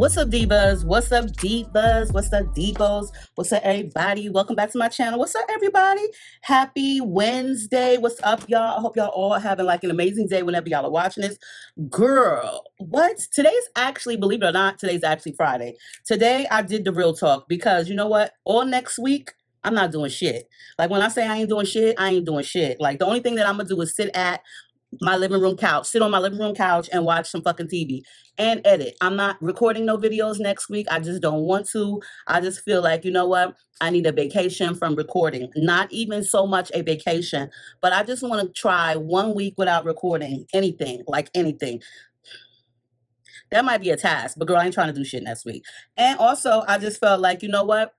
What's up, divas? What's up, divas? What's up, divos? What's up, everybody? Welcome back to my channel. What's up, everybody? Happy Wednesday. What's up, y'all? I hope y'all all having like an amazing day whenever y'all are watching this. Girl, what? Today's actually, believe it or not, today's actually Friday. Today, I did the real talk because you know what? All next week, I'm not doing shit. Like when I say I ain't doing shit, I ain't doing shit. Like the only thing that I'm gonna do is sit on my living room couch and watch some fucking TV and edit. I'm not recording no videos next week. I just don't want to. I just feel like, you know what? I need a vacation from recording. Not even so much a vacation, but I just want to try 1 week without recording anything, like anything. That might be a task, but girl, I ain't trying to do shit next week. And also, I just felt like, you know what?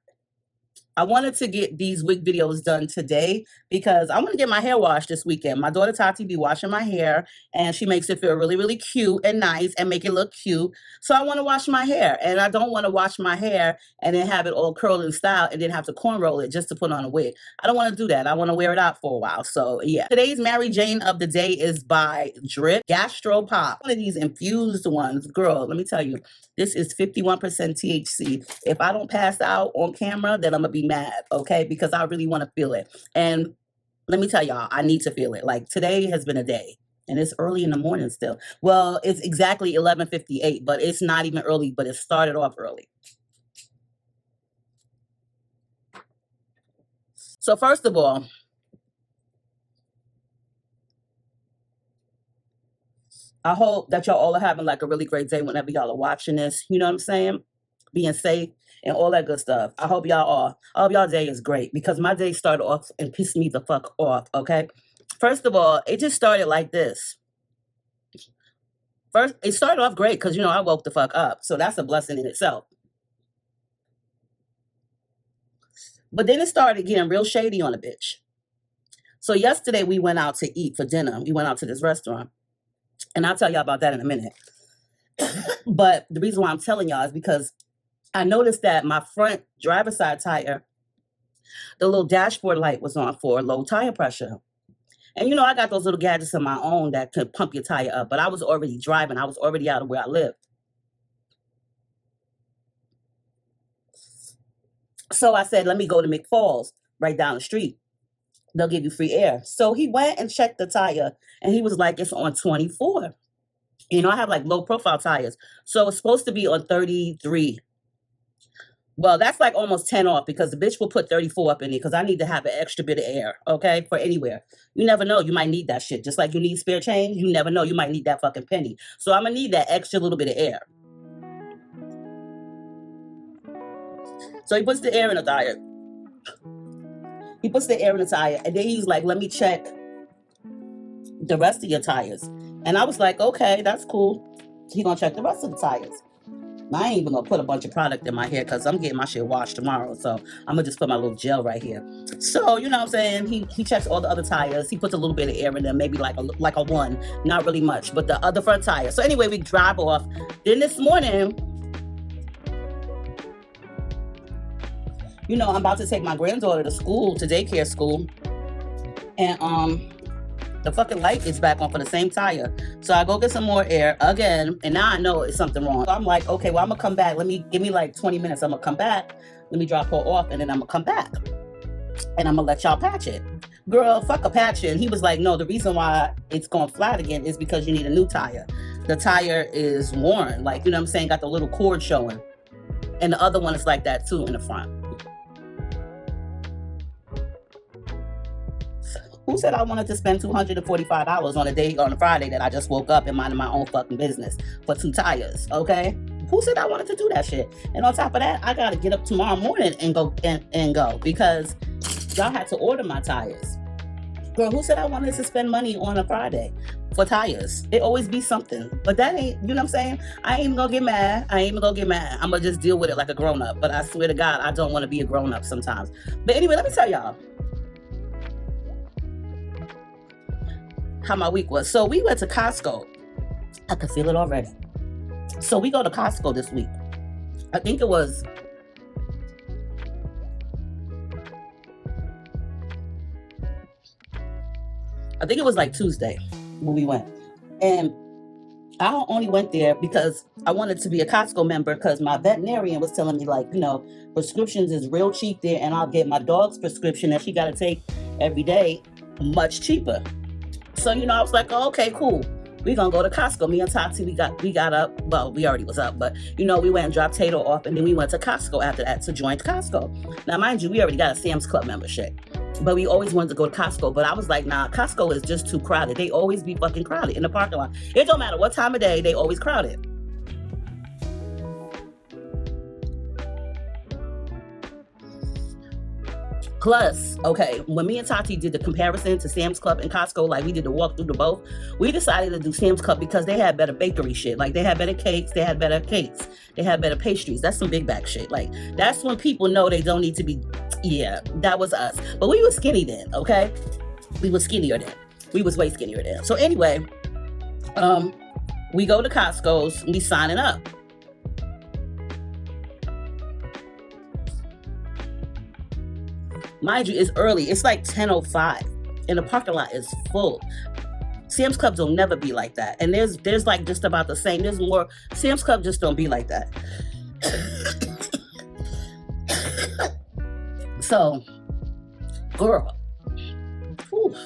I wanted to get these wig videos done today because I'm going to get my hair washed this weekend. My daughter Tati be washing my hair and she makes it feel really, really cute and nice and make it look cute. So I want to wash my hair and I don't want to wash my hair and then have it all curled in style and then have to cornroll it just to put on a wig. I don't want to do that. I want to wear it out for a while. So yeah. Today's Maryjane of the day is by Drip Gastropop. One of these infused ones. Girl, let me tell you, this is 51% THC. If I don't pass out on camera, then I'm going to be mad, okay? Because I really want to feel it. And let me tell y'all, I need to feel it. Like today has been a day. And it's early in the morning still. Well, it's exactly 11:58, but it's not even early, but it started off early. So first of all, I hope that y'all all are having like a really great day whenever y'all are watching this. You know what I'm saying? Being safe and all that good stuff. I hope y'all are. I hope y'all day is great because my day started off and pissed me the fuck off, okay? First of all, it just started like this. First, it started off great because, you know, I woke the fuck up. So that's a blessing in itself. But then it started getting real shady on a bitch. So yesterday we went out to eat for dinner. We went out to this restaurant. And I'll tell y'all about that in a minute. But the reason why I'm telling y'all is because I noticed that my front driver's side tire, the little dashboard light was on for low tire pressure. And you know, I got those little gadgets of my own that could pump your tire up, but I was already driving. I was already out of where I live. So I said, let me go to McFalls right down the street. They'll give you free air. So he went and checked the tire and he was like, it's on 24. You know, I have like low profile tires. So it's supposed to be on 33. Well, that's like almost 10 off because the bitch will put 34 up in it because I need to have an extra bit of air, okay, for anywhere. You never know. You might need that shit. Just like you need spare change, you never know. You might need that fucking penny. So I'm going to need that extra little bit of air. So he puts the air in the tire. He puts the air in the tire and then he's like, let me check the rest of your tires. And I was like, okay, that's cool. He gonna check the rest of the tires. I ain't even gonna put a bunch of product in my hair because I'm getting my shit washed tomorrow. So I'm gonna just put my little gel right here. So you know what I'm saying? He checks all the other tires. He puts a little bit of air in them, maybe like a one, not really much, but the other front tire. So anyway, we drive off. Then this morning, you know, I'm about to take my granddaughter to school, to daycare school, and the fucking light is back on for the same tire. So I go get some more air again, and now I know it's something wrong. So I'm like, okay, well, I'm gonna come back. Give me like 20 minutes. I'm gonna come back. Let me drop her off, and then I'm gonna come back. And I'm gonna let y'all patch it. Girl, fuck a patch it. And he was like, no, the reason why it's going flat again is because you need a new tire. The tire is worn, like, you know what I'm saying? Got the little cord showing. And the other one is like that too in the front. Who said I wanted to spend $245 on a Friday that I just woke up and minding my own fucking business for 2 tires, okay? Who said I wanted to do that shit? And on top of that, I gotta get up tomorrow morning and go because y'all had to order my tires. Girl, who said I wanted to spend money on a Friday for tires? It always be something. But that ain't, you know what I'm saying? I ain't even gonna get mad. I'm gonna just deal with it like a grown-up. But I swear to God, I don't want to be a grown-up sometimes. But anyway, let me tell y'all how my week was. So we went to Costco. I could feel it already. So we go to Costco this week. I think it was like Tuesday when we went. And I only went there because I wanted to be a Costco member because my veterinarian was telling me, like, prescriptions is real cheap there, and I'll get my dog's prescription that she got to take every day much cheaper. So, I was like, oh, okay, cool. We're going to go to Costco. Me and Tati, we got up. Well, we already was up, but, we went and dropped Tato off, and then we went to Costco after that to join Costco. Now, mind you, we already got a Sam's Club membership, but we always wanted to go to Costco. But I was like, nah, Costco is just too crowded. They always be fucking crowded in the parking lot. It don't matter what time of day, they always crowded. Plus, okay, when me and Tati did the comparison to Sam's Club and Costco, like we did the walk through the both, we decided to do Sam's Club because they had better bakery shit. Like they had better cakes, they had better pastries. That's some big back shit. Like that's when people know they don't need to be, yeah, that was us. But we were skinny then, okay? We were skinnier then. We was way skinnier then. So anyway, we go to Costco's, we signing up. Mind you, it's early. It's like 10:05, and the parking lot is full. Sam's Club don't never be like that, and there's like just about the same. There's more. Sam's Club just don't be like that. So, girl, whew.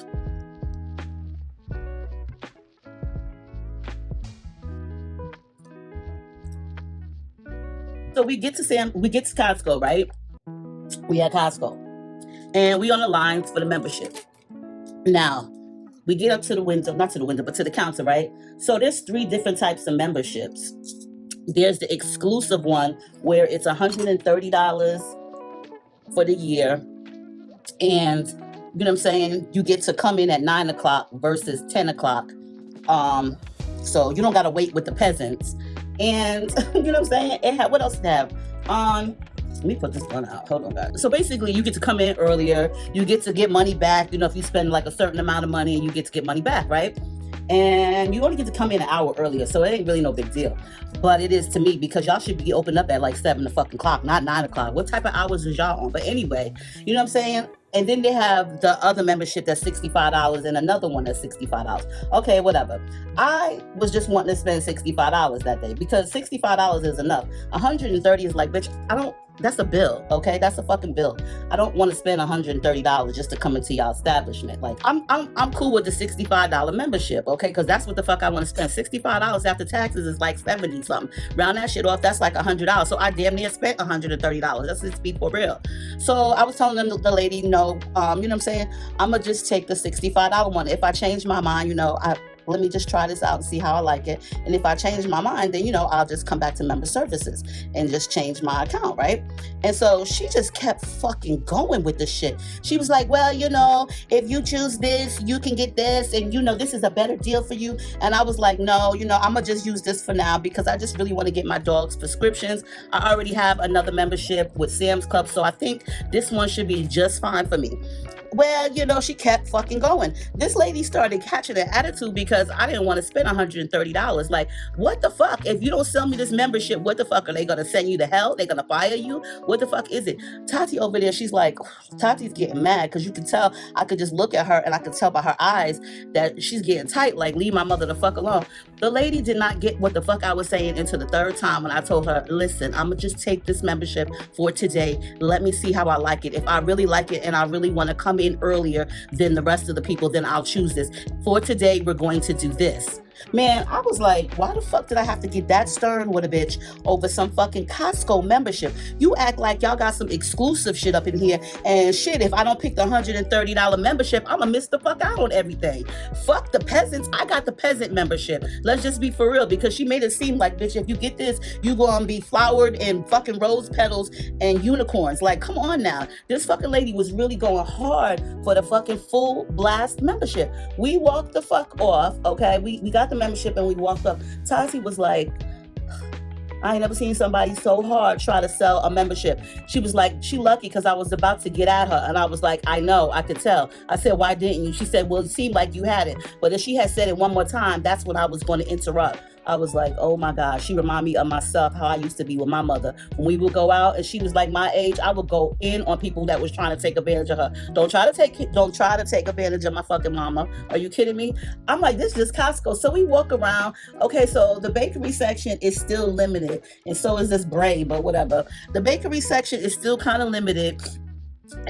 So we get to Costco, right? We at Costco. And we on the lines for the membership. Now, we get up to the window, not to the window, but to the counter, right? So there's 3 different types of memberships. There's the exclusive one where it's $130 for the year. And, you know what I'm saying? You get to come in at 9 o'clock versus 10 o'clock. So you don't got to wait with the peasants. And, you know what I'm saying? What else did it have? Let me put this one out. Hold on, guys. So basically, you get to come in earlier. You get to get money back. If you spend like a certain amount of money, you get to get money back, right? And you only get to come in an hour earlier, so it ain't really no big deal. But it is to me because y'all should be opened up at like 7 o'clock, not 9 o'clock. What type of hours is y'all on? But anyway, you know what I'm saying? And then they have the other membership that's $65 and another one that's $65. Okay, whatever. I was just wanting to spend $65 that day because $65 is enough. $130 is like, bitch, that's a bill, okay? That's a fucking bill. I don't want to spend $130 just to come into y'all establishment. Like, I'm cool with the $65 membership, okay? Because that's what the fuck I want to spend. $65 after taxes is like 70 something. Round that shit off, that's like $100. So I damn near spent $130. Let's just be for real. So I was telling the lady, no, you know what I'm saying? I'm gonna just take the $65 one. If I change my mind, let me just try this out and see how I like it. And if I change my mind, then, I'll just come back to member services and just change my account, right? And so she just kept fucking going with the shit. She was like, well, if you choose this, you can get this. And, this is a better deal for you. And I was like, no, I'm going to just use this for now because I just really want to get my dog's prescriptions. I already have another membership with Sam's Club. So I think this one should be just fine for me. Well, she kept fucking going. This lady started catching an attitude because I didn't want to spend $130. Like, what the fuck? If you don't sell me this membership, what the fuck? Are they going to send you to hell? They're going to fire you? What the fuck is it? Tati over there, she's like, Tati's getting mad because you can tell, I could just look at her and I could tell by her eyes that she's getting tight, like, leave my mother the fuck alone. The lady did not get what the fuck I was saying until the 3rd time when I told her, listen, I'm going to just take this membership for today. Let me see how I like it. If I really like it and I really want to come in earlier than the rest of the people, then I'll choose this. For today, we're going to do this. Man, I was like, why the fuck did I have to get that stern with a bitch over some fucking Costco membership? You act like y'all got some exclusive shit up in here. And shit, if I don't pick the $130 membership, I'm gonna miss the fuck out on everything. Fuck the peasants. I got the peasant membership. Let's just be for real, because she made it seem like, bitch, if you get this, you gonna be flowered in fucking rose petals and unicorns. Like, come on now. This fucking lady was really going hard for the fucking full blast membership. We walked the fuck off, okay? We got the membership and we walked up. Tati was like, I ain't never seen somebody so hard try to sell a membership. She was like, she lucky because I was about to get at her. And I was like, I know, I could tell. I said, why didn't you? She said, well, it seemed like you had it. But if she had said it one more time, that's when I was going to interrupt. I was like, oh my God, she reminded me of myself, how I used to be with my mother. When we would go out and she was like my age, I would go in on people that was trying to take advantage of her. Don't try to take advantage of my fucking mama. Are you kidding me? I'm like, this is Costco. So we walk around. Okay, so the bakery section is still limited, and so is this braid, but whatever. The bakery section is still kind of limited.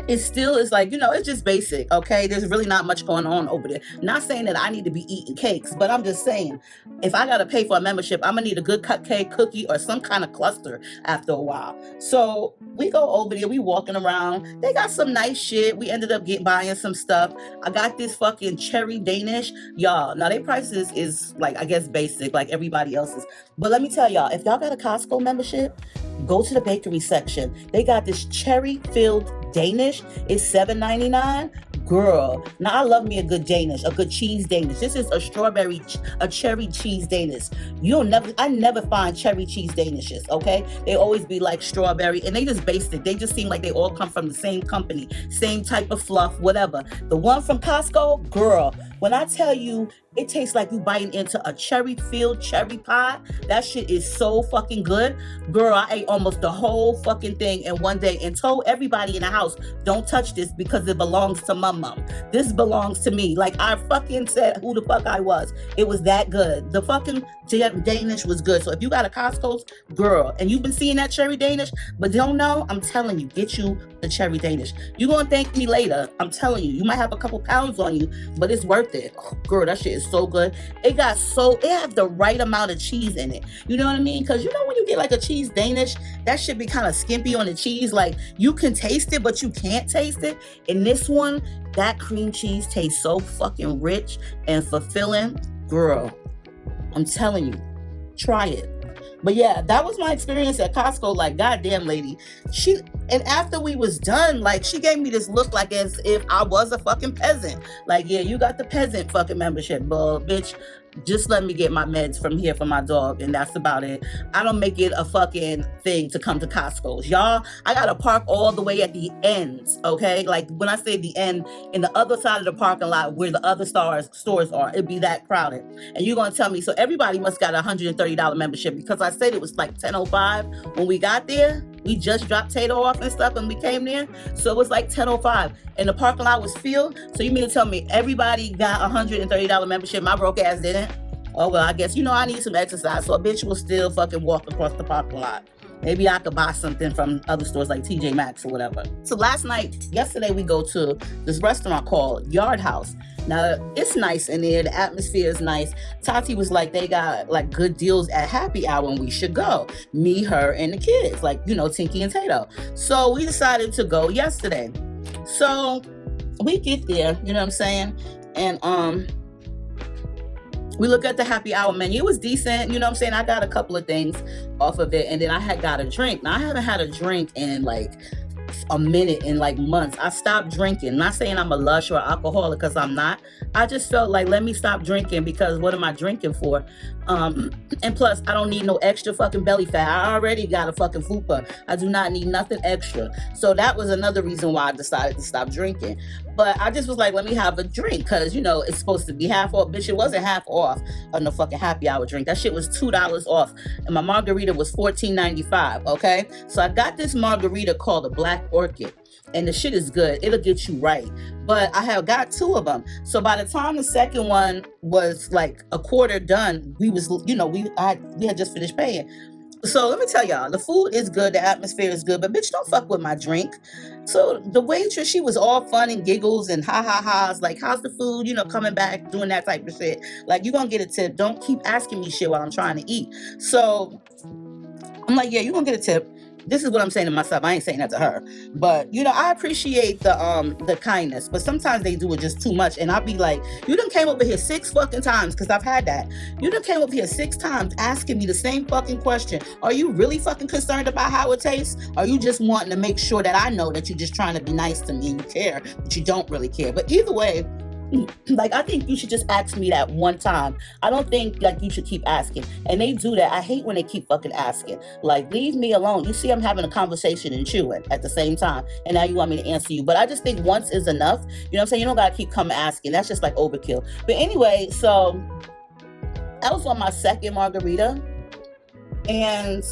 It still is like, it's just basic, okay? There's really not much going on over there. Not saying that I need to be eating cakes, but I'm just saying, if I gotta pay for a membership, I'm gonna need a good cupcake, cookie, or some kind of cluster after a while. So we go over there, we walking around. They got some nice shit. We ended up buying some stuff. I got this fucking cherry Danish. Y'all, now their prices is like, I guess basic, like everybody else's. But let me tell y'all, if y'all got a Costco membership, go to the bakery section. They got this cherry-filled Danish. It's $7.99. Girl, now I love me a good Danish, a good cheese Danish. This is a cherry cheese Danish. I never find cherry cheese Danishes, okay? They always be like strawberry, and they just basic. They just seem like they all come from the same company, same type of fluff, whatever. The one from Costco, girl, when I tell you, it tastes like you biting into a cherry-filled cherry pie. That shit is so fucking good. Girl, I ate almost the whole fucking thing in one day and told everybody in the house, don't touch this because it belongs to my mom. This belongs to me. Like, I fucking said who the fuck I was. It was that good. The fucking Danish was good. So if you got a Costco's, girl, and you've been seeing that cherry Danish, but don't know, I'm telling you, get you the cherry Danish. You're going to thank me later. I'm telling you. You might have a couple pounds on you, but it's worth it. Oh, girl, that shit is so good. It have the right amount of cheese in it. You know what I mean? Because when you get like a cheese Danish, that should be kind of skimpy on the cheese. Like, you can taste it, but you can't taste it. In this one, that cream cheese tastes so fucking rich and fulfilling. Girl, I'm telling you, try it. But yeah, that was my experience at Costco. Like, goddamn lady. And after we was done, like, she gave me this look like as if I was a fucking peasant. Like, yeah, you got the peasant fucking membership, but bitch, just let me get my meds from here for my dog, and that's about it. I don't make it a fucking thing to come to Costco's. Y'all, I gotta park all the way at the ends, okay? Like, when I say the end, in the other side of the parking lot where the other stores are, it'd be that crowded. And you're gonna tell me, so everybody must got a $130 membership, because I said it was like 10:05 when we got there. We just dropped Tato off and stuff and we came there. So it was like 10:05 and the parking lot was filled. So you mean to tell me everybody got a $130 membership? My broke ass didn't? Oh, well, I guess, I need some exercise. So a bitch will still fucking walk across the parking lot. Maybe I could buy something from other stores like TJ Maxx or whatever. So yesterday we go to this restaurant called Yard House. Now, it's nice in there. The atmosphere is nice. Tati was like, they got like good deals at happy hour and we should go. Me, her, and the kids, like, Tinky and Tato. So we decided to go yesterday. So we get there, you know what I'm saying? And we look at the happy hour menu. It was decent, you know what I'm saying? I got a couple of things off of it, and then I had got a drink. Now, I haven't had a drink in like a minute, in like months. I stopped drinking. Not saying I'm a lush or alcoholic, because I'm not. I just felt like, let me stop drinking, because what am I drinking for? And plus, I don't need no extra fucking belly fat. I already got a fucking fupa. I do not need nothing extra. So that was another reason why I decided to stop drinking. But I just was like, let me have a drink, because, it's supposed to be half off. Bitch, it wasn't half off on the fucking happy hour drink. That shit was $2 off. And my margarita was $14.95, okay? So I got this margarita called a Black Orchid. And the shit is good. It'll get you right. But I have got 2 of them. So by the time the second one was like a quarter done, we had just finished paying. So let me tell y'all, the food is good, the atmosphere is good, but bitch, don't fuck with my drink. So the waitress, she was all fun and giggles and ha-ha-ha's, like, how's the food, coming back, doing that type of shit. Like, you're gonna get a tip. Don't keep asking me shit while I'm trying to eat. So I'm like, yeah, you're gonna get a tip. This is what I'm saying to myself. I ain't saying that to her. But, I appreciate the kindness. But sometimes they do it just too much. And I'll be like, you done came over here 6 fucking times, because I've had that. You done came over here 6 times asking me the same fucking question. Are you really fucking concerned about how it tastes? Are you just wanting to make sure that I know that you're just trying to be nice to me and you care, but you don't really care? But either way, like, I think you should just ask me that one time. I don't think, like, you should keep asking. And they do that. I hate when they keep fucking asking. Like, leave me alone. You see, I'm having a conversation and chewing at the same time. And now you want me to answer you. But I just think once is enough. You know what I'm saying? You don't got to keep coming asking. That's just like overkill. But anyway, so I was on my second margarita, and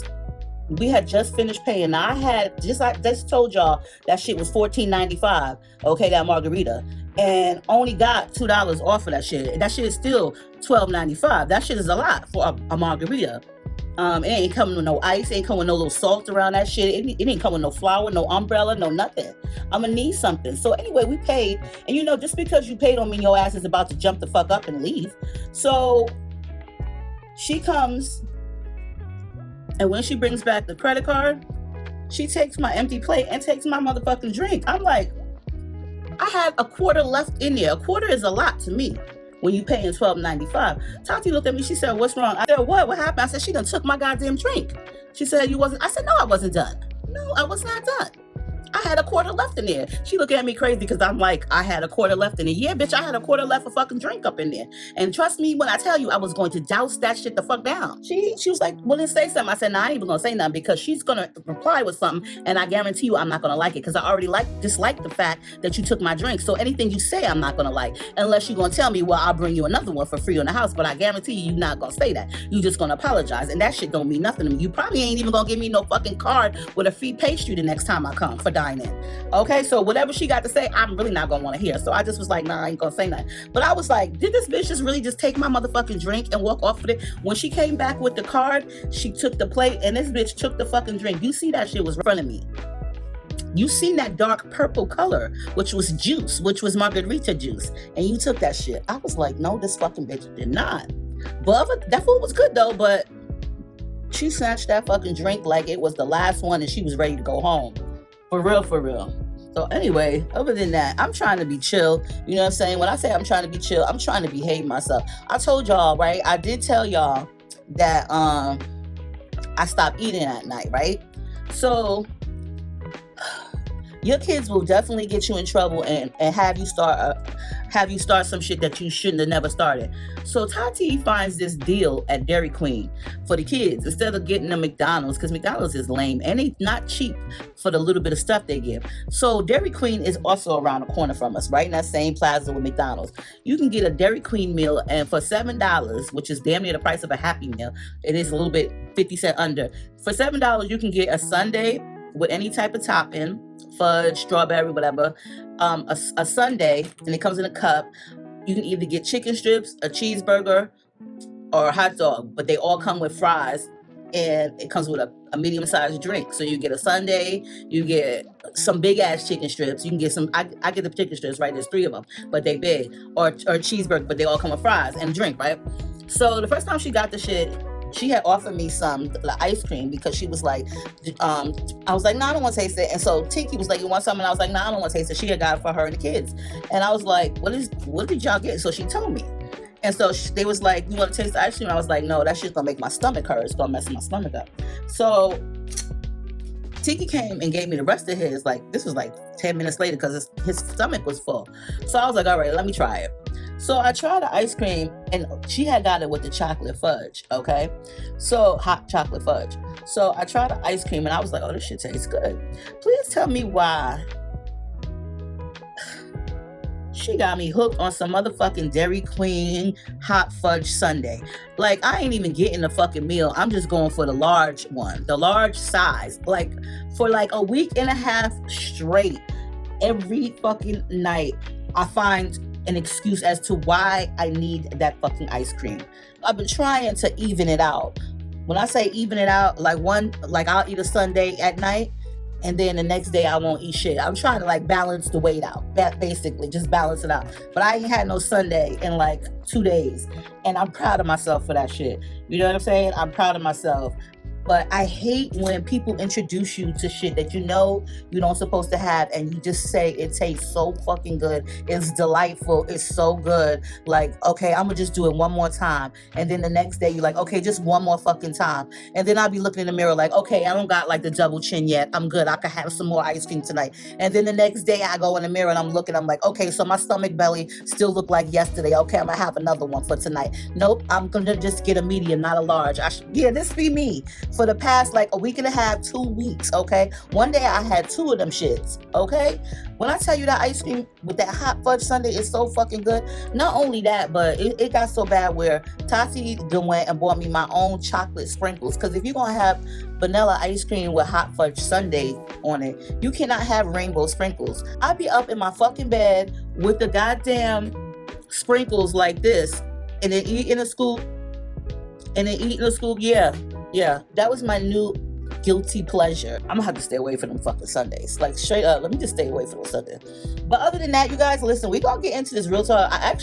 we had just finished paying. Now, I had just told y'all that shit was $14.95. Okay, that margarita, and only got $2 off of that shit. And that shit is still $12.95. That shit is a lot for a margarita. It ain't coming with no ice. It ain't coming with no little salt around that shit. It ain't coming with no flour, no umbrella, no nothing. I'm gonna need something. So anyway, we paid, and you know, just because you paid don't mean your ass is about to jump the fuck up and leave. So she comes, and when she brings back the credit card, she takes my empty plate and takes my motherfucking drink. I'm like, I had a quarter left in there. A quarter is a lot to me when you paying $12.95. Tati looked at me, she said, what's wrong? I said, what happened? I said, she done took my goddamn drink. She said, you wasn't? I said, no, I wasn't done. No, I was not done. I had a quarter left in there. She looked at me crazy because I'm like, I had a quarter left in there. Yeah, bitch, I had a quarter left of fucking drink up in there. And trust me when I tell you, I was going to douse that shit the fuck down. She was like, well, then say something. I said, no, I ain't even gonna say nothing because she's gonna reply with something, and I guarantee you I'm not gonna like it because I already dislike the fact that you took my drink. So anything you say, I'm not gonna like, unless you're gonna tell me, well, I'll bring you another one for free in the house. But I guarantee you, you're not gonna say that. You just gonna apologize, and that shit don't mean nothing to me. You probably ain't even gonna give me no fucking card with a free pastry the next time I come for dining. Okay, so whatever she got to say, I'm really not gonna want to hear. So I just was like, nah, I ain't gonna say nothing. But I was like, did this bitch just really just take my motherfucking drink and walk off with it? When she came back with the card, she took the plate, and this bitch took the fucking drink. You see that shit was in front of me. You seen that dark purple color, which was juice, which was margarita juice, and you took that shit. I was like, no, this fucking bitch did not. But that food was good though, but she snatched that fucking drink like it was the last one and she was ready to go home. For real, for real. So anyway, other than that, I'm trying to be chill. You know what I'm saying? When I say I'm trying to be chill, I'm trying to behave myself. I told y'all, right? I did tell y'all that I stopped eating at night, right? So your kids will definitely get you in trouble and have you start some shit that you shouldn't have never started. So Tati finds this deal at Dairy Queen for the kids instead of getting them McDonald's, because McDonald's is lame and it's not cheap for the little bit of stuff they give. So Dairy Queen is also around the corner from us, right in that same plaza with McDonald's. You can get a Dairy Queen meal, and for $7, which is damn near the price of a Happy Meal, it is a little bit 50 cents under. For $7, you can get a sundae with any type of topping, fudge, strawberry, whatever, a sundae, and it comes in a cup. You can either get chicken strips, a cheeseburger, or a hot dog, but they all come with fries, and it comes with a medium-sized drink. So you get a sundae, you get some big-ass chicken strips, you can get some, I get the chicken strips, right? There's 3 of them, but they big, or a cheeseburger, but they all come with fries and drink, right? So the first time she got the shit, she had offered me the ice cream because she was like, I was like, no, I don't want to taste it. And so Tiki was like, you want something? I was like, no, I don't want to taste it. She had got it for her and the kids. And I was like, what did y'all get? So she told me. And so they was like, you want to taste the ice cream? I was like, no, that shit's going to make my stomach hurt. It's going to mess my stomach up. So Tiki came and gave me the rest of his. Like, this was like 10 minutes later because his stomach was full. So I was like, all right, let me try it. So I tried the ice cream, and she had got it with the chocolate fudge, okay? So hot chocolate fudge. So I tried the ice cream, and I was like, oh, this shit tastes good. Please tell me why she got me hooked on some motherfucking Dairy Queen hot fudge sundae. Like, I ain't even getting the fucking meal. I'm just going for the large one, the large size. Like, for like a week and a half straight, every fucking night, I find an excuse as to why I need that fucking ice cream. I've been trying to even it out. When I say even it out, like I'll eat a sundae at night, and then the next day I won't eat shit. I'm trying to like balance the weight out, basically just balance it out. But I ain't had no sundae in like 2 days, and I'm proud of myself for that shit. You know what I'm saying? I'm proud of myself. But I hate when people introduce you to shit that you know you don't supposed to have, and you just say it tastes so fucking good. It's delightful. It's so good. Like, okay, I'm gonna just do it one more time. And then the next day you're like, okay, just one more fucking time. And then I'll be looking in the mirror like, okay, I don't got like the double chin yet. I'm good. I could have some more ice cream tonight. And then the next day I go in the mirror and I'm looking, I'm like, okay, so my stomach belly still look like yesterday. Okay, I'm gonna have another one for tonight. Nope, I'm gonna just get a medium, not a large. Yeah, this be me. for the past like a week and a half, 2 weeks, okay? One day I had 2 of them shits, okay? When I tell you that ice cream with that hot fudge sundae is so fucking good, not only that, but it got so bad where Tati done went and bought me my own chocolate sprinkles. Because if you're gonna have vanilla ice cream with hot fudge sundae on it, you cannot have rainbow sprinkles. I'd be up in my fucking bed with the goddamn sprinkles like this, and then eating a scoop, yeah, that was my new guilty pleasure. I'm gonna have to stay away from them fucking Sundays. Like, straight up, let me just stay away from those Sundays. But other than that, you guys, listen, we gonna get into this real talk. I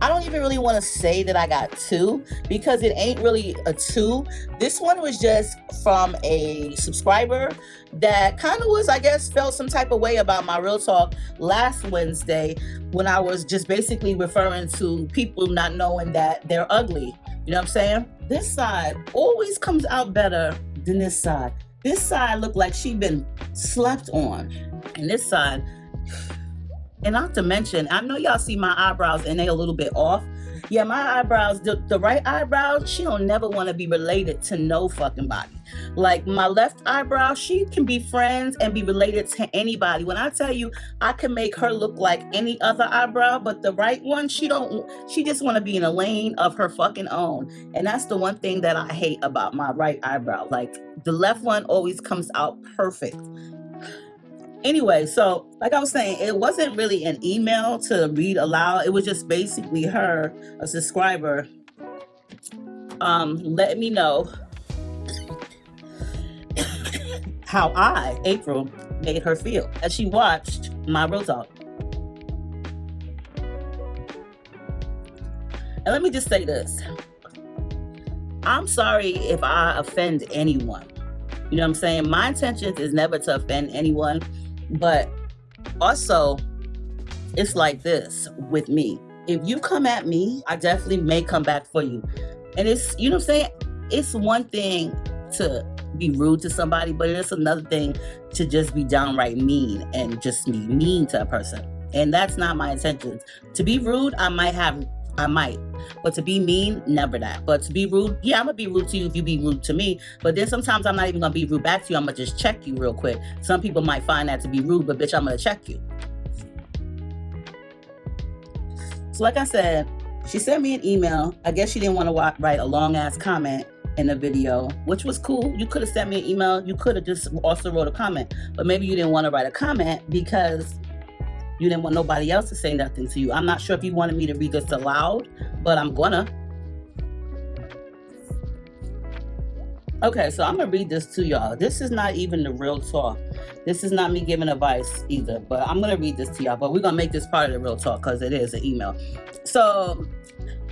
don't even really want to say that I got 2, because it ain't really a 2. This one was just from a subscriber that kind of was, I guess, felt some type of way about my real talk last Wednesday, when I was just basically referring to people not knowing that they're ugly. You know what I'm saying? This side always comes out better than this side. This side looked like she been slept on. And this side, and not to mention, I know y'all see my eyebrows and they a little bit off. Yeah, my eyebrows, the right eyebrows, she don't never want to be related to no fucking body. Like my left eyebrow, she can be friends and be related to anybody. When I tell you, I can make her look like any other eyebrow, but the right one, she just want to be in a lane of her fucking own. And that's the one thing that I hate about my right eyebrow. Like the left one always comes out perfect. Anyway, so like I was saying, it wasn't really an email to read aloud. It was just basically her, a subscriber, letting me know how I, April, made her feel as she watched my real talk. And let me just say this. I'm sorry if I offend anyone. You know what I'm saying? My intentions is never to offend anyone. But also, it's like this with me. If you come at me, I definitely may come back for you. And it's, you know what I'm saying? It's one thing to be rude to somebody, but it's another thing to just be downright mean and just be mean to a person. And that's not my intentions. To be rude, I might. But to be mean, never that. But to be rude, yeah, I'm gonna be rude to you if you be rude to me. But then sometimes I'm not even gonna be rude back to you. I'm gonna just check you real quick. Some people might find that to be rude, but bitch, I'm gonna check you. So like I said, she sent me an email. I guess she didn't want to write a long ass comment in the video, which was cool. You could have sent me an email. You could have just also wrote a comment. But maybe you didn't want to write a comment because you didn't want nobody else to say nothing to you. I'm not sure if you wanted me to read this aloud, but I'm gonna. Okay, so I'm gonna read this to y'all. This is not even the real talk. This is not me giving advice either, but I'm gonna read this to y'all. But we're gonna make this part of the real talk because it is an email. So,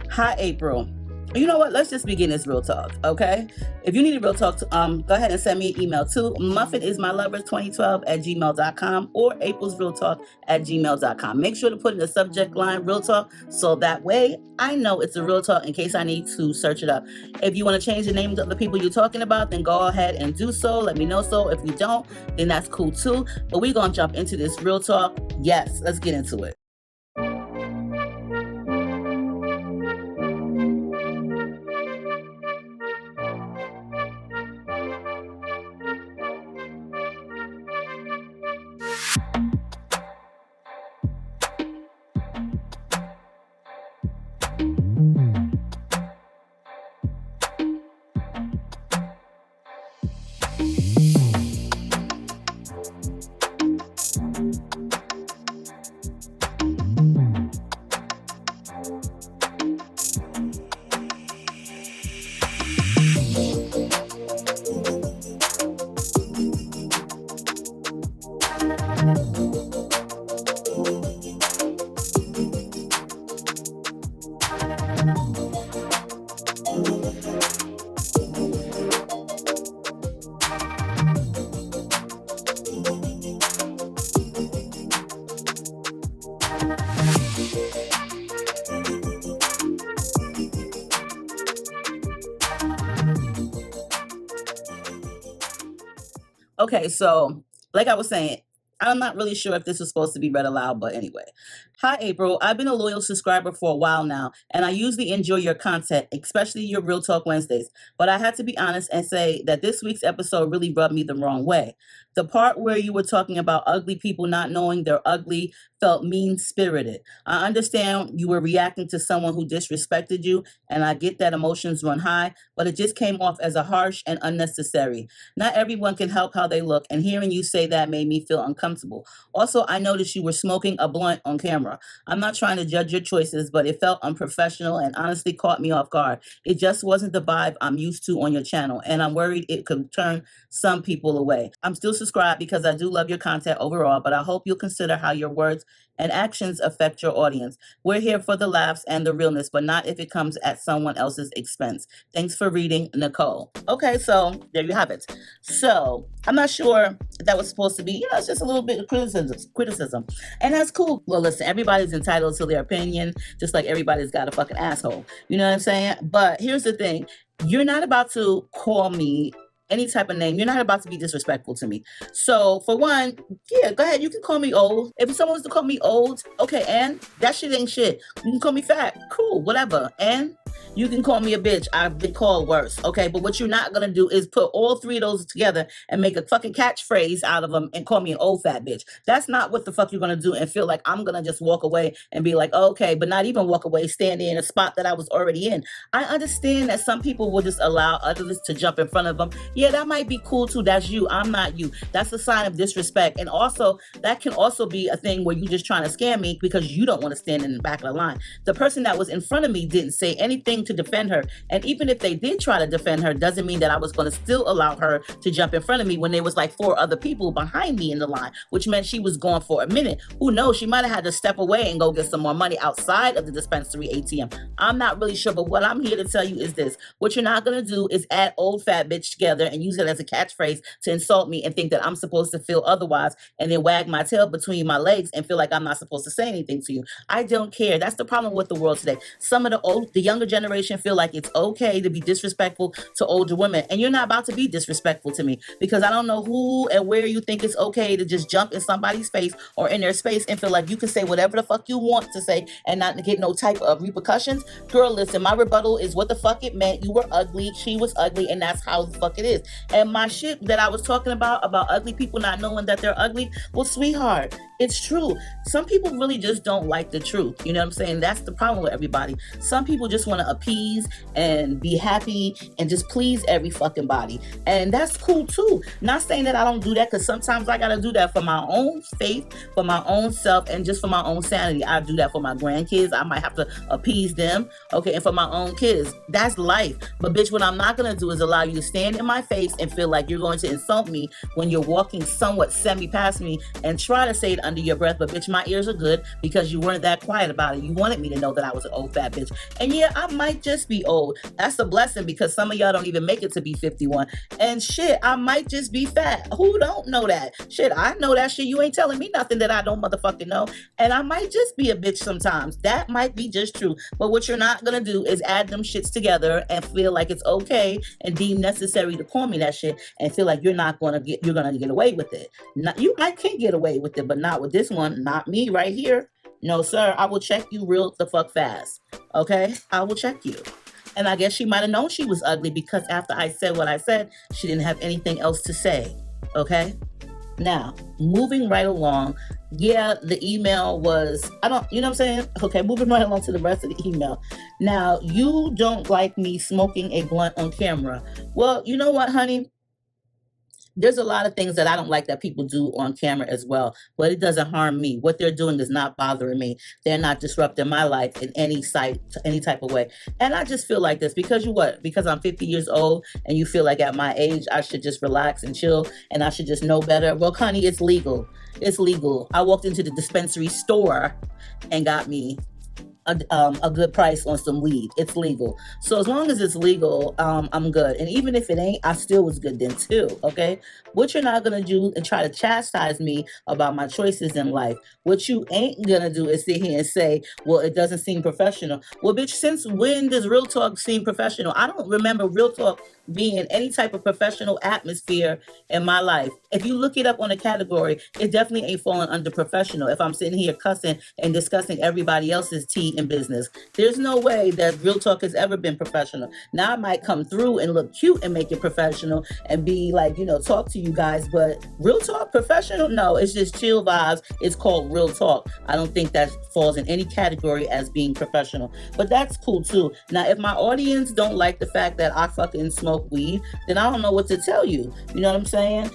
hi April. You know what? Let's just begin this real talk, okay? If you need a real talk, go ahead and send me an email to muffinismylovers2012@gmail.com or aprilsrealtalk@gmail.com. Make sure to put in the subject line real talk so that way I know it's a real talk in case I need to search it up. If you want to change the names of the people you're talking about, then go ahead and do so. Let me know so. If you don't, then that's cool too. But we're going to jump into this real talk. Yes, let's get into it. Okay, so like I was saying, I'm not really sure if this was supposed to be read aloud, but anyway. Hi, April. I've been a loyal subscriber for a while now, and I usually enjoy your content, especially your Real Talk Wednesdays. But I had to be honest and say that this week's episode really rubbed me the wrong way. The part where you were talking about ugly people not knowing they're ugly felt mean spirited. I understand you were reacting to someone who disrespected you, and I get that emotions run high, but it just came off as a harsh and unnecessary. Not everyone can help how they look, and hearing you say that made me feel uncomfortable. Also, I noticed you were smoking a blunt on camera. I'm not trying to judge your choices, but it felt unprofessional and honestly caught me off guard. It just wasn't the vibe I'm used to on your channel, and I'm worried it could turn some people away. I'm still subscribed because I do love your content overall, but I hope you'll consider how your words and actions affect your audience. We're here for the laughs and the realness, but not if it comes at someone else's expense. Thanks for reading, Nicole. Okay, so there you have it. So I'm not sure if that was supposed to be, it's just a little bit of criticism. And that's cool. Well, listen, everybody's entitled to their opinion, just like everybody's got a fucking asshole. You know what I'm saying? But here's the thing. You're not about to call me any type of name. You're not about to be disrespectful to me. So for one, yeah, go ahead. You can call me old. If someone wants to call me old, okay, and that shit ain't shit. You can call me fat. Cool, whatever. And you can call me a bitch. I've been called worse. Okay, but what you're not gonna do is put all three of those together and make a fucking catchphrase out of them and call me an old fat bitch. That's not what the fuck you're gonna do and feel like I'm gonna just walk away and be like, okay, but not even walk away, stand in a spot that I was already in. I understand that some people will just allow others to jump in front of them. Yeah, that might be cool too. That's you. I'm not you. That's a sign of disrespect. And also, that can also be a thing where you're just trying to scam me because you don't want to stand in the back of the line. The person that was in front of me didn't say anything to defend her. And even if they did try to defend her, doesn't mean that I was going to still allow her to jump in front of me when there was like 4 other people behind me in the line, which meant she was gone for a minute. Who knows? She might have had to step away and go get some more money outside of the dispensary ATM. I'm not really sure, but what I'm here to tell you is this. What you're not going to do is add old fat bitch together and use it as a catchphrase to insult me and think that I'm supposed to feel otherwise and then wag my tail between my legs and feel like I'm not supposed to say anything to you. I don't care. That's the problem with the world today. Some of the younger generation feel like it's okay to be disrespectful to older women, and you're not about to be disrespectful to me because I don't know who and where you think it's okay to just jump in somebody's face or in their space and feel like you can say whatever the fuck you want to say and not get no type of repercussions. Girl, listen, my rebuttal is what the fuck it meant. You were ugly, she was ugly, and that's how the fuck it is. And my shit that I was talking about ugly people not knowing that they're ugly, well, sweetheart, it's true. Some people really just don't like the truth. You know what I'm saying? That's the problem with everybody. Some people just want to appease and be happy and just please every fucking body. And that's cool too. Not saying that I don't do that, because sometimes I got to do that for my own faith, for my own self, and just for my own sanity. I do that for my grandkids. I might have to appease them. Okay. And for my own kids. That's life. But bitch, what I'm not going to do is allow you to stand in my face and feel like you're going to insult me when you're walking somewhat semi past me and try to say it under your breath. But bitch, my ears are good because you weren't that quiet about it. You wanted me to know that I was an old fat bitch. And yeah, I might just be old. That's a blessing because some of y'all don't even make it to be 51. And shit, I might just be fat. Who don't know that? Shit, I know that shit. You ain't telling me nothing that I don't motherfucking know. And I might just be a bitch sometimes. That might be just true. But what you're not gonna do is add them shits together and feel like it's okay and deem necessary to call me that shit and feel like you're gonna get away with it. You might can get away with it, but not with this one. Not me right here. No, sir. I will check you real the fuck fast. Okay? I will check you. And I guess she might have known she was ugly because after I said what I said, she didn't have anything else to say. Okay? Now, moving right along. Yeah, the email was, you know what I'm saying? Okay, moving right along to the rest of the email. Now, you don't like me smoking a blunt on camera. Well, you know what, honey? There's a lot of things that I don't like that people do on camera as well, but it doesn't harm me. What they're doing is not bothering me. They're not disrupting my life in any type of way. And I just feel like this because because I'm 50 years old and you feel like at my age, I should just relax and chill and I should just know better. Well, honey, it's legal. It's legal. I walked into the dispensary store and got me a good price on some weed. It's legal. So as long as it's legal, I'm good. And even if it ain't, I still was good then too. Okay. What you're not gonna do and try to chastise me about my choices in life. What you ain't gonna do is sit here and say, well, it doesn't seem professional. Well, bitch, since when does real talk seem professional? I don't remember real talk being in any type of professional atmosphere in my life. If you look it up on a category, it definitely ain't falling under professional. If I'm sitting here cussing and discussing everybody else's tea in business, there's no way that real talk has ever been professional. Now I might come through and look cute and make it professional and be like, talk to you guys, but real talk professional? No, it's just chill vibes. It's called real talk. I don't think that falls in any category as being professional, but that's cool too. Now, if my audience don't like the fact that I fucking smoke weed, then I don't know what to tell you. You know what I'm saying?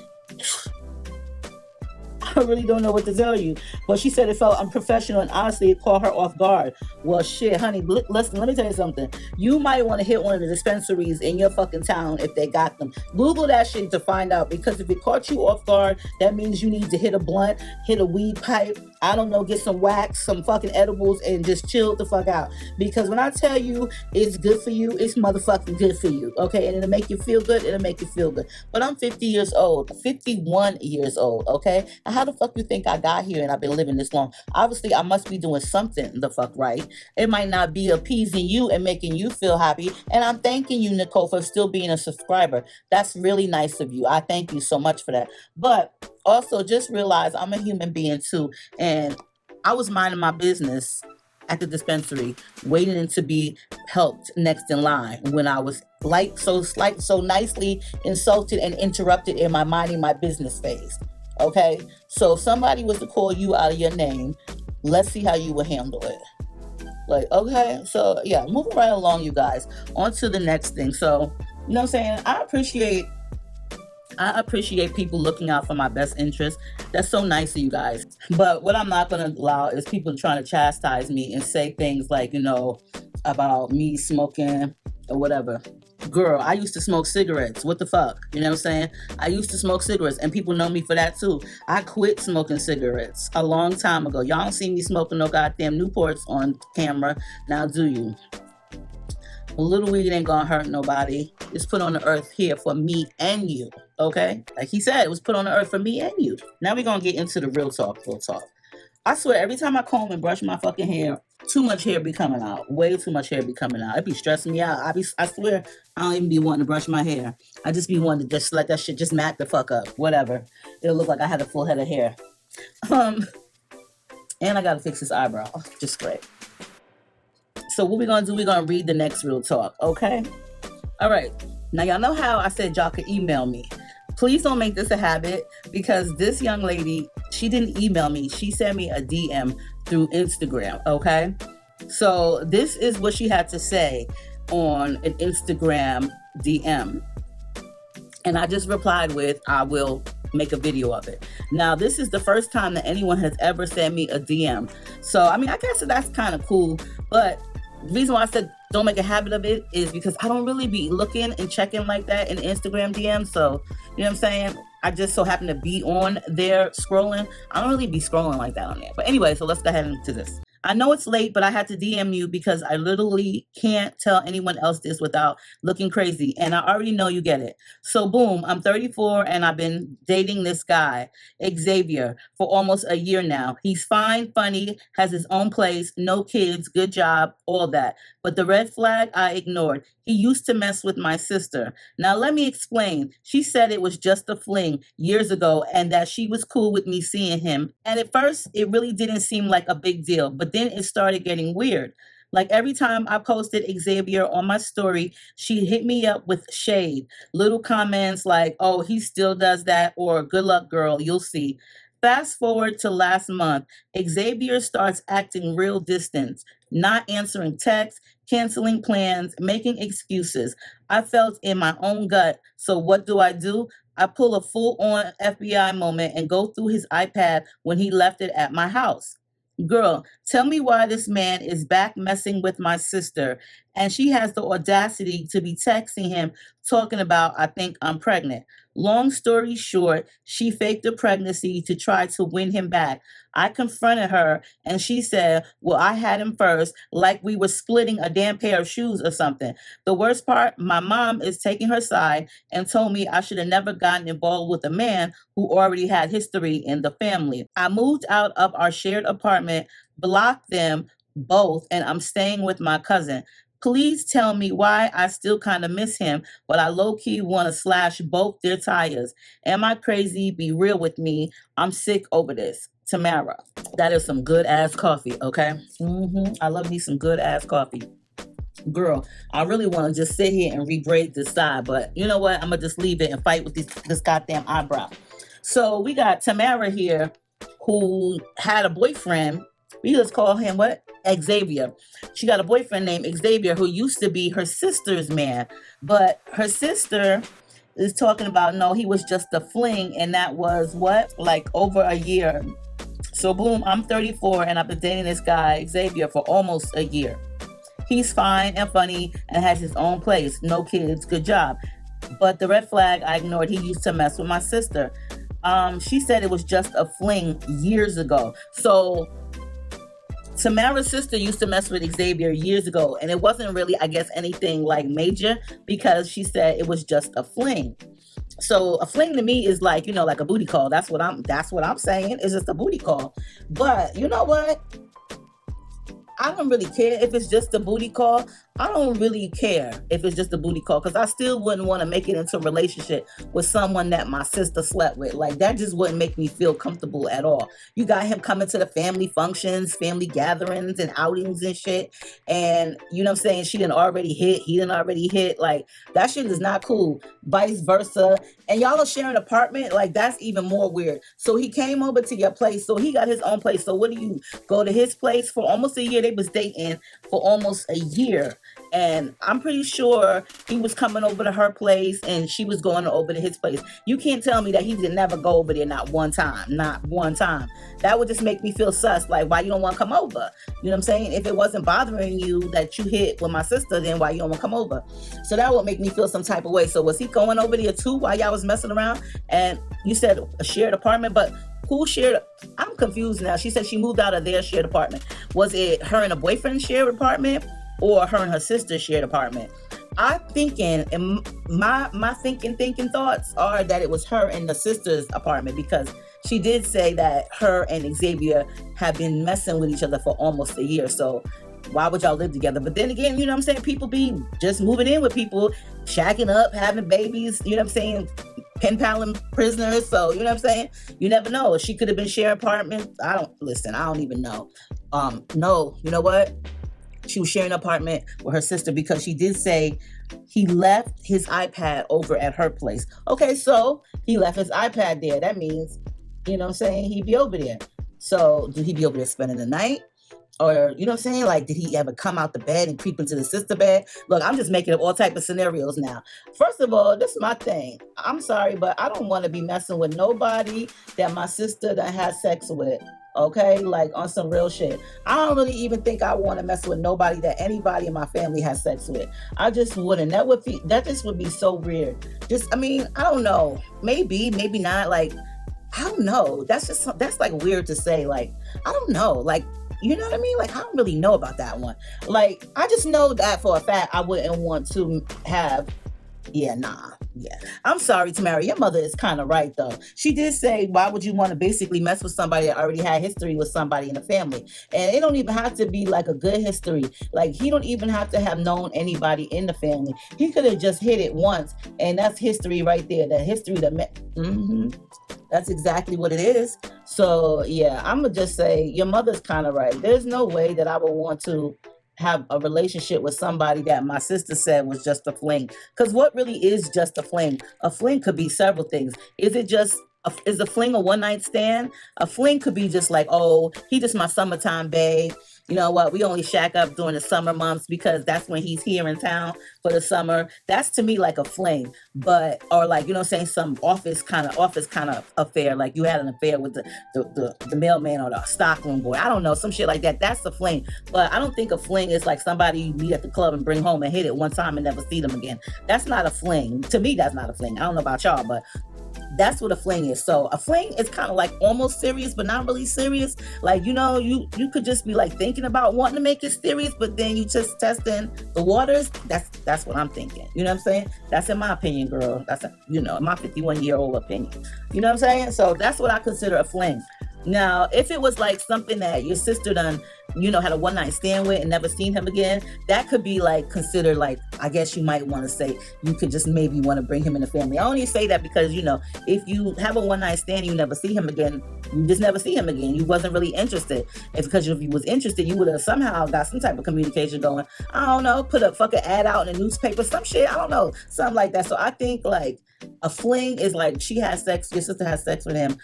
I really don't know what to tell you. But she said it felt unprofessional, and honestly, it caught her off guard. Well, shit, honey, listen, let me tell you something. You might want to hit one of the dispensaries in your fucking town if they got them. Google that shit to find out, because if it caught you off guard, that means you need to hit a blunt, hit a weed pipe, I don't know, get some wax, some fucking edibles, and just chill the fuck out. Because when I tell you it's good for you, it's motherfucking good for you, okay? And it'll make you feel good, it'll make you feel good. But I'm 50 years old, 51 years old, okay? And how the fuck you think I got here and I've been living this long? Obviously, I must be doing something the fuck right. It might not be appeasing you and making you feel happy. And I'm thanking you, Nicole, for still being a subscriber. That's really nice of you. I thank you so much for that. But also just realize I'm a human being too. And I was minding my business at the dispensary, waiting to be helped next in line when I was so nicely insulted and interrupted in my minding my business phase. Okay, so if somebody was to call you out of your name, let's see how you would handle it. Like, okay, so yeah, moving right along, you guys. On to the next thing. So, you know what I'm saying? I appreciate people looking out for my best interest. That's so nice of you guys. But what I'm not going to allow is people trying to chastise me and say things like, about me smoking or whatever. Girl, I used to smoke cigarettes. What the fuck? You know what I'm saying? I used to smoke cigarettes, and people know me for that too. I quit smoking cigarettes a long time ago. Y'all don't see me smoking no goddamn Newports on camera. Now do you? A little weed ain't gonna hurt nobody. It's put on the earth here for me and you, okay? Like he said, it was put on the earth for me and you. Now we're gonna get into the real talk. I swear, every time I comb and brush my fucking hair, too much hair be coming out. Way too much hair be coming out. It be stressing me out. I swear, I don't even be wanting to brush my hair. I just be wanting to just let that shit just mat the fuck up. Whatever. It'll look like I had a full head of hair. And I gotta fix this eyebrow. Just great. So what we're gonna do, we're gonna read the next real talk, okay? All right. Now y'all know how I said y'all could email me. Please don't make this a habit, because this young lady, she didn't email me. She sent me a DM through Instagram, okay? So this is what she had to say on an Instagram DM. And I just replied with, I will make a video of it. Now, this is the first time that anyone has ever sent me a DM. So, I guess that's kind of cool. But the reason why I said don't make a habit of it is because I don't really be looking and checking like that in Instagram DM. So, you know what I'm saying? I just so happen to be on there scrolling. I don't really be scrolling like that on there. But anyway, so let's go ahead into this. I know it's late, but I had to DM you because I literally can't tell anyone else this without looking crazy. And I already know you get it. So boom, I'm 34 and I've been dating this guy, Xavier, for almost a year now. He's fine, funny, has his own place, no kids, good job, all that. But the red flag I ignored. He used to mess with my sister. Now let me explain. She said it was just a fling years ago and that she was cool with me seeing him. And at first, it really didn't seem like a big deal. But then it started getting weird. Like every time I posted Xavier on my story, she hit me up with shade. Little comments like, oh, he still does that, or good luck, girl, you'll see. Fast forward to last month, Xavier starts acting real distant, not answering texts, canceling plans, making excuses. I felt in my own gut. So what do? I pull a full-on FBI moment and go through his iPad when he left it at my house. Girl, tell me why this man is back messing with my sister And she has the audacity to be texting him talking about, I think I'm pregnant. Long story short, she faked the pregnancy to try to win him back. I confronted her and she said, well, I had him first, like we were splitting a damn pair of shoes or something. The worst part, my mom is taking her side and told me I should have never gotten involved with a man who already had history in the family. I moved out of our shared apartment, blocked them both, and I'm staying with my cousin. Please tell me why I still kind of miss him, but I low key want to slash both their tires. Am I crazy? Be real with me. I'm sick over this. Tamara. That is some good ass coffee, okay? I love me some good ass coffee. Girl, I really want to just sit here and rebraid this side, but you know what? I'm gonna just leave it and fight with this goddamn eyebrow. So we got Tamara here who had a boyfriend. We just call him what? Xavier. She got a boyfriend named Xavier who used to be her sister's man, but her sister is talking about no, he was just a fling, and that was what? Like over a year. So boom, I'm 34 and I've been dating this guy, Xavier, for almost a year. He's fine and funny and has his own place. No kids, good job. But the red flag I ignored, he used to mess with my sister. She said it was just a fling years ago. So Tamara's sister used to mess with Xavier years ago, and it wasn't really, I guess, anything like major because she said it was just a fling. So a fling to me is like, like a booty call. That's what I'm saying. It's just a booty call. But you know what? I don't really care if it's just a booty call. I don't really care if it's just a booty call because I still wouldn't want to make it into a relationship with someone that my sister slept with. Like, that just wouldn't make me feel comfortable at all. You got him coming to the family functions, family gatherings and outings and shit. And you know what I'm saying? She didn't already hit. He didn't already hit. Like, that shit is not cool. Vice versa. And y'all are sharing an apartment. Like, that's even more weird. So he came over to your place. So he got his own place. So what do you go to his place for almost a year? They was dating for almost a year. And I'm pretty sure he was coming over to her place and she was going over to his place. You can't tell me that he did never go over there not one time. Not one time. That would just make me feel sus. Like, why you don't want to come over? You know what I'm saying? If it wasn't bothering you that you hit with my sister, then why you don't want to come over? So that would make me feel some type of way. So was he going over there too while y'all was messing around? And you said a shared apartment, but who shared? I'm confused now. She said she moved out of their shared apartment. Was it her and a boyfriend shared apartment? Or her and her sister shared apartment? I'm thinking, and my thinking thoughts are that it was her and the sister's apartment because she did say that her and Xavier have been messing with each other for almost a year. So why would y'all live together? But then again, you know what I'm saying? People be just moving in with people, shacking up, having babies, you know what I'm saying? Pen paling prisoners. So, you know what I'm saying? You never know. She could have been sharing apartment. I don't even know. No, you know what? She was sharing an apartment with her sister because she did say he left his iPad over at her place. Okay, so he left his iPad there. That means, you know what I'm saying, he'd be over there. So did he be over there spending the night? Or, you know what I'm saying? Like, did he ever come out the bed and creep into the sister bed? Look, I'm just making up all type of scenarios now. First of all, this is my thing. I'm sorry, but I don't want to be messing with nobody that my sister done had sex with. Okay, like on some real shit. I don't really even think I want to mess with nobody that anybody in my family has sex with. I just wouldn't. That just would be so weird. I don't know. Maybe not. Like, I don't know. That's like weird to say. Like, I don't know. Like, you know what I mean? Like, I don't really know about that one. Like, I just know that for a fact I wouldn't want to have. Yeah, nah. Yeah. I'm sorry, Tamara. Your mother is kind of right, though. She did say, why would you want to basically mess with somebody that already had history with somebody in the family? And it don't even have to be like a good history. Like, he don't even have to have known anybody in the family. He could have just hit it once, and that's history right there. The history that that's exactly what it is. So, yeah, I'm going to just say your mother's kind of right. There's no way that I would want to have a relationship with somebody that my sister said was just a fling. Because what really is just a fling? A fling could be several things. Is it just Is a fling a one night stand? A fling could be just like, oh, he just my summertime babe. You know what? We only shack up during the summer months because that's when he's here in town for the summer. That's to me like a fling, but or like you know, what I'm saying some office kind of affair. Like you had an affair with the mailman or the stockroom boy. I don't know, some shit like that. That's a fling. But I don't think a fling is like somebody you meet at the club and bring home and hit it one time and never see them again. That's not a fling. To me, that's not a fling. I don't know about y'all, but that's what a fling is. So a fling is kind of like almost serious, but not really serious. Like, you know, you could just be like thinking about wanting to make it serious, but then you just testing the waters. That's what I'm thinking. You know what I'm saying? That's in my opinion, girl. That's, my 51-year-old opinion. You know what I'm saying? So that's what I consider a fling. Now, if it was like something that your sister done, had a one night stand with and never seen him again, that could be like considered like, I guess you might want to say you could just maybe want to bring him in the family. I only say that because, if you have a one night stand and you never see him again, you just never see him again. You wasn't really interested. Because if you was interested, you would have somehow got some type of communication going. I don't know, put a fucking ad out in the newspaper, some shit. I don't know, something like that. So I think like a fling is like she has sex, your sister has sex with him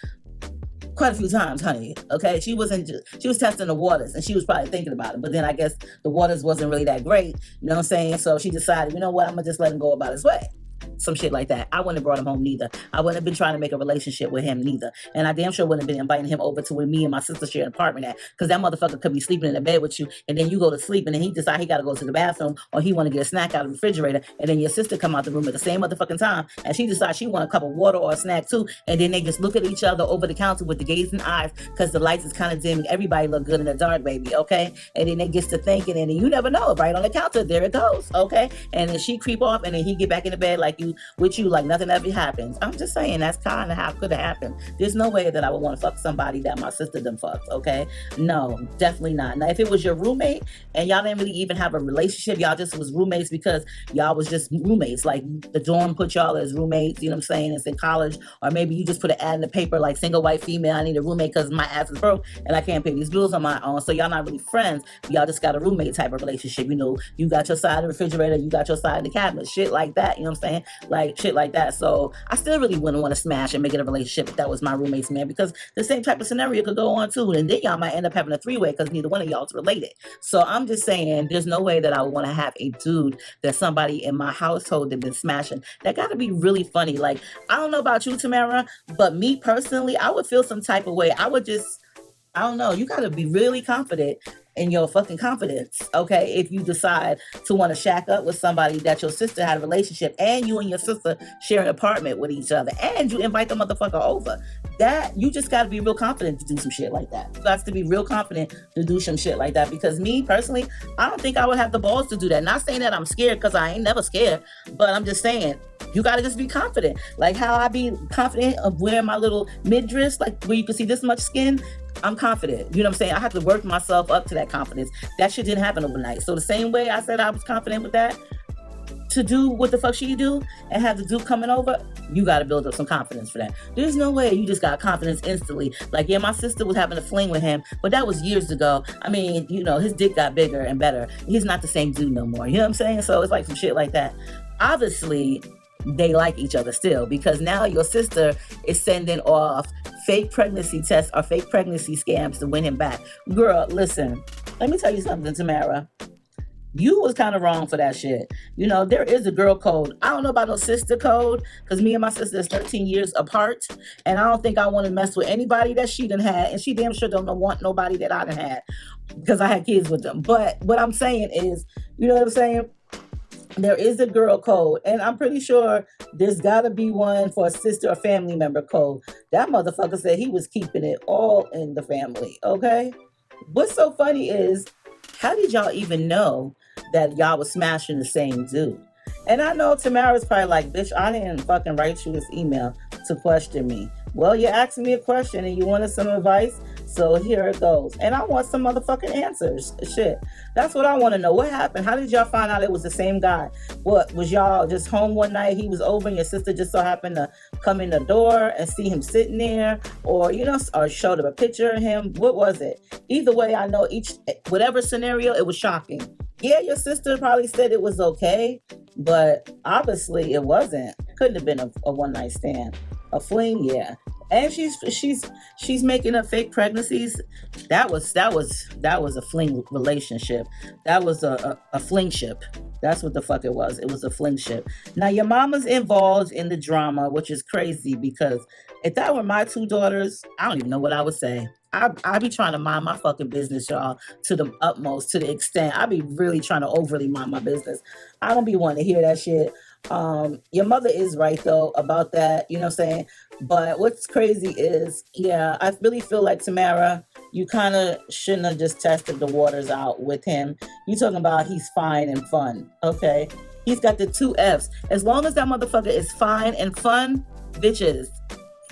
quite a few times, honey. Okay, she was testing the waters, and she was probably thinking about it. But then I guess the waters wasn't really that great. You know what I'm saying? So she decided, you know what? I'm gonna just let him go about his way. Some shit like that. I wouldn't have brought him home neither. I wouldn't have been trying to make a relationship with him neither. And I damn sure wouldn't have been inviting him over to where me and my sister share an apartment at. Because that motherfucker could be sleeping in the bed with you, and then you go to sleep, and then he decide he got to go to the bathroom, or he want to get a snack out of the refrigerator, and then your sister come out the room at the same motherfucking time, and she decides she want a cup of water or a snack too, and then they just look at each other over the counter with the gazing eyes, because the lights is kind of dim, and everybody look good in the dark, baby, okay? And then they gets to thinking, and then you never know, right on the counter, there it goes, okay? And then she creep off, and then he get back in the bed like like nothing ever happens. I'm just saying that's kind of how it could have happened. There's no way that I would want to fuck somebody that my sister done fucked, okay? No, definitely not. Now, if it was your roommate and y'all didn't really even have a relationship, y'all just was roommates because y'all was just roommates, like the dorm put y'all as roommates, you know what I'm saying? It's in college, or maybe you just put an ad in the paper like single white female, I need a roommate because my ass is broke and I can't pay these bills on my own. So y'all not really friends. Y'all just got a roommate type of relationship. You got your side of the refrigerator, you got your side of the cabinet, shit like that, you know what I'm saying? Like shit like that. So I still really wouldn't want to smash and make it a relationship if that was my roommate's man, because the same type of scenario could go on too, and then y'all might end up having a three-way because neither one of y'all is related. So I'm just saying there's no way that I would want to have a dude that somebody in my household that been smashing. That got to be really funny. Like, I don't know about you, Tamara, but me personally, I would feel some type of way. I don't know, you got to be really confident in your fucking confidence, okay? If you decide to want to shack up with somebody that your sister had a relationship, and you and your sister share an apartment with each other, and you invite the motherfucker over, that you just got to be real confident to do some shit like that. You got to be real confident to do some shit like that, because me personally, I don't think I would have the balls to do that. Not saying that I'm scared, because I ain't never scared, but I'm just saying you got to just be confident. Like how I be confident of wearing my little mid-dress, like where you can see this much skin. I'm confident. You know what I'm saying? I have to work myself up to that confidence. That shit didn't happen overnight. So the same way I said I was confident with that, to do what the fuck she do and have the dude coming over, you got to build up some confidence for that. There's no way you just got confidence instantly. Like, yeah, my sister was having a fling with him, but that was years ago. I mean, his dick got bigger and better. He's not the same dude no more. You know what I'm saying? So it's like some shit like that. Obviously, they like each other still, because now your sister is sending off fake pregnancy tests or fake pregnancy scams to win him back. Girl, listen, let me tell you something, Tamara. You was kind of wrong for that shit. There is a girl code. I don't know about no sister code, because me and my sister is 13 years apart, and I don't think I want to mess with anybody that she done had, and she damn sure don't want nobody that I done had, because I had kids with them. But what I'm saying is, you know what I'm saying? There is a girl code, and I'm pretty sure there's got to be one for a sister or family member code. That motherfucker said he was keeping it all in the family, okay? What's so funny is, how did y'all even know that y'all was smashing the same dude? And I know Tamara's probably like, bitch, I didn't fucking write you this email to question me. Well, you asked me a question and you wanted some advice, so here it goes. And I want some motherfucking answers. Shit. That's what I want to know. What happened? How did y'all find out it was the same guy? What, was y'all just home one night, he was over, and your sister just so happened to come in the door and see him sitting there? Or, or showed up a picture of him? What was it? Either way, I know whatever scenario, it was shocking. Yeah, your sister probably said it was okay, but obviously it wasn't. Couldn't have been a one-night stand. A fling, yeah. And she's making up fake pregnancies. That was a fling relationship. That was a fling ship. That's what the fuck it was. It was a fling ship. Now your mama's involved in the drama, which is crazy because if that were my two daughters, I don't even know what I would say. I be trying to mind my fucking business, y'all, to the utmost, to the extent. I be really trying to overly mind my business. I don't be wanting to hear that shit. Your mother is right though about that, you know what I'm saying? But what's crazy is, yeah, I really feel like Tamara, you kind of shouldn't have just tested the waters out with him. You talking about he's fine and fun, okay? He's got the two F's. As long as that motherfucker is fine and fun, bitches,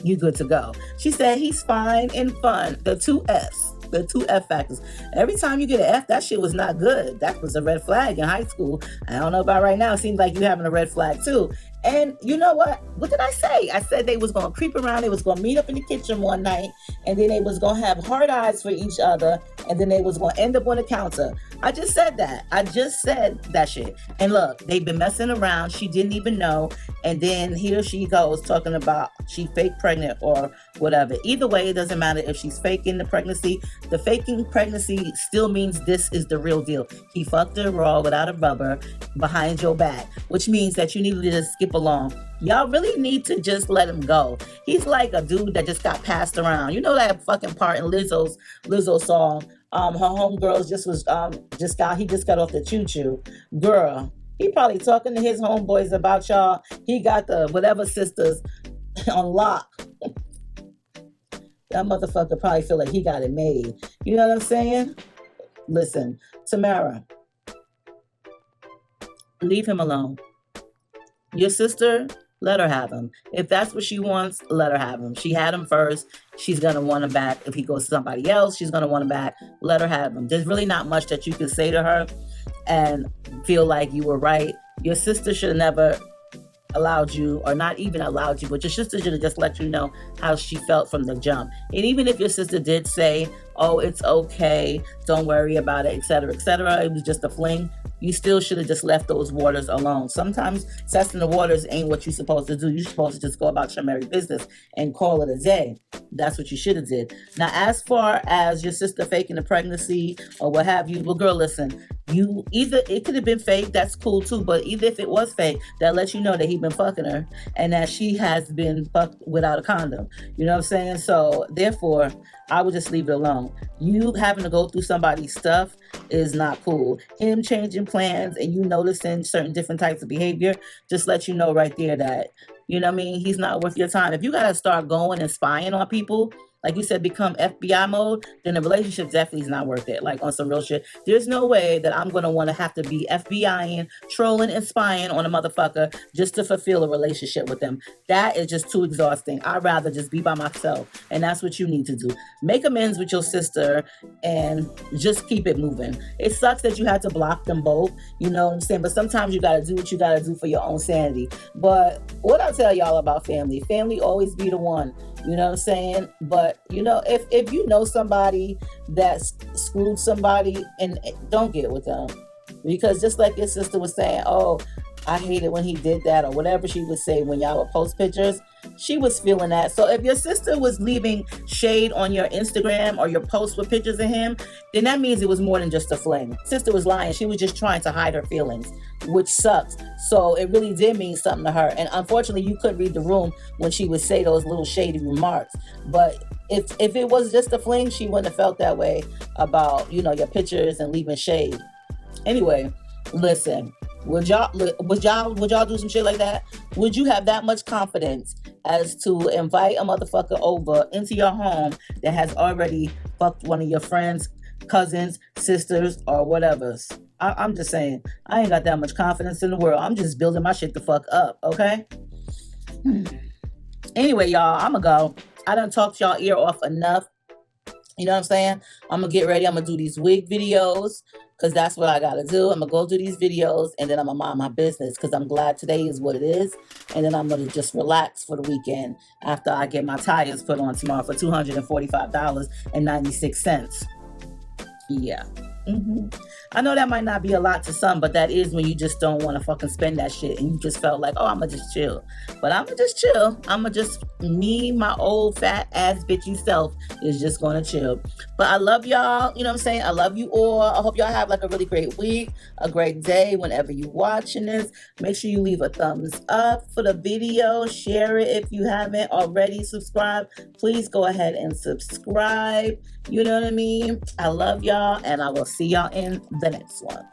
you good to go. She said he's fine and fun. The two F's. The two F factors. Every time you get an F, that shit was not good. That was a red flag in high school. I don't know about right now. It seems like you having a red flag too. And you know what? What did I say? I said they was going to creep around. They was going to meet up in the kitchen one night. And then they was going to have hard eyes for each other. And then they was going to end up on the counter. I just said that. I just said that shit. And look, they've been messing around. She didn't even know. And then here she goes talking about she fake pregnant or whatever. Either way, it doesn't matter if she's faking the pregnancy. The faking pregnancy still means this is the real deal. He fucked her raw without a rubber behind your back, which means that you need to just skip along. Y'all really need to just let him go. He's like a dude that just got passed around. You know that fucking part in Lizzo's song. Her homegirls he just got off the choo-choo. Girl, he probably talking to his homeboys about y'all. He got the whatever sisters on lock. That motherfucker probably feel like he got it made. You know what I'm saying? Listen, Tamara, leave him alone. Your sister, let her have him. If that's what she wants, let her have him. She had him first. She's going to want him back. If he goes to somebody else, she's going to want him back. Let her have him. There's really not much that you can say to her and feel like you were right. Your sister should have never allowed you, or not even allowed you, but your sister should have just let you know how she felt from the jump. And even if your sister did say, oh, it's okay, don't worry about it, etc., it was just a fling, you still should have just left those waters alone. Sometimes testing the waters ain't what you're supposed to do. You're supposed to just go about your merry business and call it a day. That's what you should have did. Now, as far as your sister faking the pregnancy or what have you, well, girl, listen, it could have been fake, that's cool too, but either if it was fake, that lets you know that he been fucking her and that she has been fucked without a condom. You know what I'm saying? So therefore, I would just leave it alone. You having to go through somebody's stuff is not cool. Him changing plans and you noticing certain different types of behavior just let you know right there that, you know what I mean, he's not worth your time. If you gotta start going and spying on people, like you said, become FBI mode, then the relationship definitely is not worth it. Like on some real shit. There's no way that I'm going to want to have to be FBIing, trolling, and spying on a motherfucker just to fulfill a relationship with them. That is just too exhausting. I'd rather just be by myself. And that's what you need to do. Make amends with your sister and just keep it moving. It sucks that you had to block them both, you know what I'm saying? But sometimes you got to do what you got to do for your own sanity. But what I tell y'all about family always be the one. You know what I'm saying? But, you know, if you know somebody that's screwed somebody, and don't get with them. Because just like your sister was saying, oh, I hate it when he did that, or whatever she would say when y'all would post pictures, she was feeling that. So if your sister was leaving shade on your Instagram or your post with pictures of him, then that means it was more than just a fling. Sister was lying. She was just trying to hide her feelings, which sucks. So it really did mean something to her. And unfortunately, you couldn't read the room when she would say those little shady remarks. But if it was just a fling, she wouldn't have felt that way about, you know, your pictures and leaving shade. Anyway, listen. Would y'all do some shit like that? Would you have that much confidence as to invite a motherfucker over into your home that has already fucked one of your friends, cousins, sisters, or whatever? I'm just saying, I ain't got that much confidence in the world. I'm just building my shit the fuck up, okay? Anyway, y'all, I'ma go. I done talked y'all ear off enough. You know what I'm saying? I'm going to get ready. I'm going to do these wig videos because that's what I got to do. I'm going to go do these videos and then I'm going to mind my business because I'm glad today is what it is. And then I'm going to just relax for the weekend after I get my tires put on tomorrow for $245.96. Yeah. I know that might not be a lot to some, but that is when you just don't want to fucking spend that shit and you just felt like, oh, I'ma just chill. But I'ma just chill. I'ma just, me, my old fat ass bitchy self is just gonna chill. But I love y'all. You know what I'm saying? I love you all. I hope y'all have like a really great week, a great day whenever you're watching this. Make sure you leave a thumbs up for the video. Share it if you haven't already. Subscribe. Please go ahead and subscribe. You know what I mean? I love y'all, and I will see y'all in the next one.